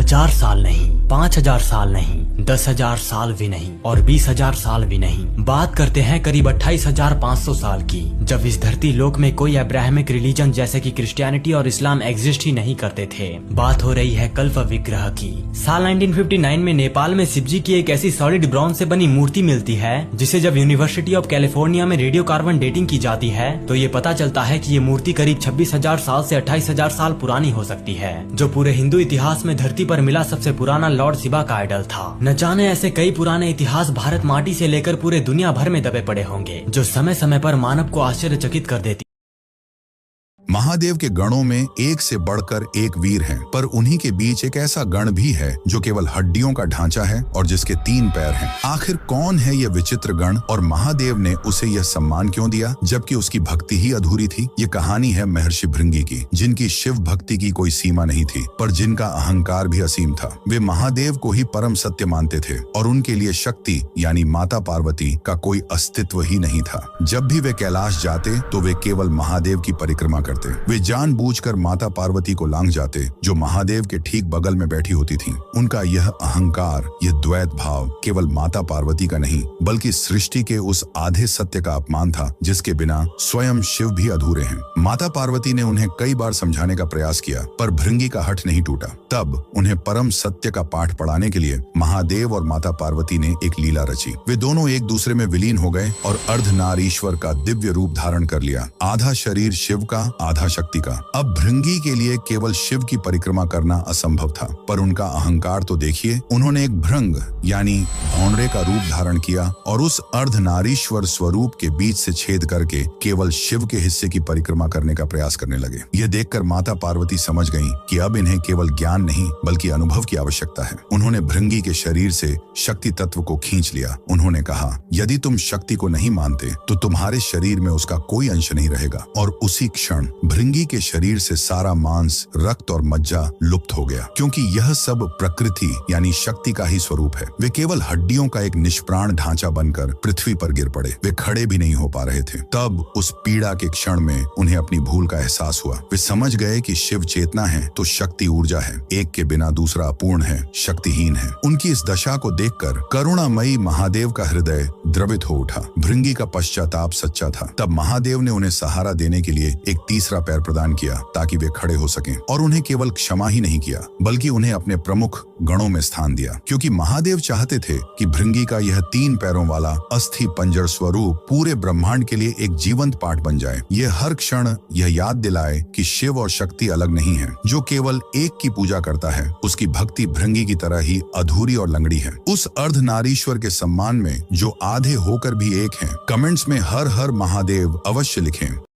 1000 साल नहीं, 5000 साल नहीं, 10,000 साल भी नहीं और 20,000 साल भी नहीं। बात करते हैं करीब 28,500 साल की, जब इस धरती लोक में कोई अब्राहमिक रिलीजन जैसे कि क्रिश्चियनिटी और इस्लाम एग्जिस्ट ही नहीं करते थे। बात हो रही है कल्प विग्रह की। साल 1959 में नेपाल में शिवजी की एक ऐसी सॉलिड ब्रॉन्ज से बनी मूर्ति मिलती है, जिसे जब यूनिवर्सिटी ऑफ कैलिफोर्निया में रेडियो कार्बन डेटिंग की जाती है तो ये पता चलता है कि ये मूर्ति करीब 26,000 साल से 28,000 साल पुरानी हो सकती है, जो पूरे हिंदू इतिहास में धरती पर मिला सबसे पुराना लॉर्ड शिवा का आइडल था। न जाने ऐसे कई पुराने इतिहास भारत माटी से लेकर पूरे दुनिया भर में दबे पड़े होंगे, जो समय समय पर मानव को आश्चर्यचकित कर देती। महादेव के गणों में एक से बढ़कर एक वीर हैं, पर उन्हीं के बीच एक ऐसा गण भी है जो केवल हड्डियों का ढांचा है और जिसके 3 पैर हैं। आखिर कौन है यह विचित्र गण और महादेव ने उसे यह सम्मान क्यों दिया जबकि उसकी भक्ति ही अधूरी थी? ये कहानी है महर्षि भृंगी की, जिनकी शिव भक्ति की कोई सीमा नहीं थी, पर जिनका अहंकार भी असीम था। वे महादेव को ही परम सत्य मानते थे और उनके लिए शक्ति यानी माता पार्वती का कोई अस्तित्व ही नहीं था। जब भी वे कैलाश जाते तो वे केवल महादेव की परिक्रमा करते। वे जानबूझकर माता पार्वती को लांघ जाते, जो महादेव के ठीक बगल में बैठी होती थीं। उनका यह अहंकार, यह द्वैत भाव केवल माता पार्वती का नहीं बल्कि सृष्टि के उस आधे सत्य का अपमान था जिसके बिना स्वयं शिव भी अधूरे हैं। माता पार्वती ने उन्हें कई बार समझाने का प्रयास किया, पर भृंगी का हठ नहीं टूटा। तब उन्हें परम सत्य का पाठ पढ़ाने के लिए महादेव और माता पार्वती ने एक लीला रची। वे दोनों एक दूसरे में विलीन हो गए और अर्धनारीश्वर का दिव्य रूप धारण कर लिया, आधा शरीर शिव का, आधा शक्ति का। अब भृंगी के लिए केवल शिव की परिक्रमा करना असंभव था, पर उनका अहंकार तो देखिए। उन्होंने एक भृंग यानी भौंडरे का रूप धारण किया और उस अर्धनारीश्वर स्वरूप के बीच से छेद करके केवल शिव के हिस्से की परिक्रमा करने का प्रयास करने लगे। यह देखकर माता पार्वती समझ गईं कि अब इन्हें केवल ज्ञान नहीं बल्कि अनुभव की आवश्यकता है। उन्होंने भृंगी के शरीर से शक्ति तत्व को खींच लिया। उन्होंने कहा, यदि तुम शक्ति को नहीं मानते तो तुम्हारे शरीर में उसका कोई अंश नहीं रहेगा। और उसी क्षण भृंगी के शरीर से सारा मांस, रक्त और मज्जा लुप्त हो गया, क्योंकि यह सब प्रकृति यानी शक्ति का ही स्वरूप है। वे केवल हड्डियों का एक निष्प्राण ढांचा बनकर पृथ्वी पर गिर पड़े। वे खड़े भी नहीं हो पा रहे थे। तब उस पीड़ा के क्षण में उन्हें अपनी भूल का एहसास हुआ। वे समझ गए कि शिव चेतना है तो शक्ति ऊर्जा है, एक के बिना दूसरा अपूर्ण है, शक्तिहीन है। उनकी इस दशा को देखकर करुणामयी महादेव का हृदय द्रवित हो उठा। भृंगी का पश्चाताप सच्चा था। तब महादेव ने उन्हें सहारा देने के लिए एक तीसरा पैर प्रदान किया ताकि वे खड़े हो सकें, और उन्हें केवल क्षमा ही नहीं किया बल्कि उन्हें अपने प्रमुख गणों में स्थान दिया, क्योंकि महादेव चाहते थे कि भृंगी का यह 3 पैरों वाला अस्थि पंजर स्वरूप पूरे ब्रह्मांड के लिए एक जीवंत पाठ बन जाए। यह हर क्षण यह याद दिलाए कि शिव और शक्ति अलग नहीं है। जो केवल एक की पूजा करता है उसकी भक्ति भृंगी की तरह ही अधूरी और लंगड़ी है। उस अर्धनारीश्वर के सम्मान में जो आधे होकर भी एक हैं, कमेंट्स में हर हर महादेव अवश्य लिखें।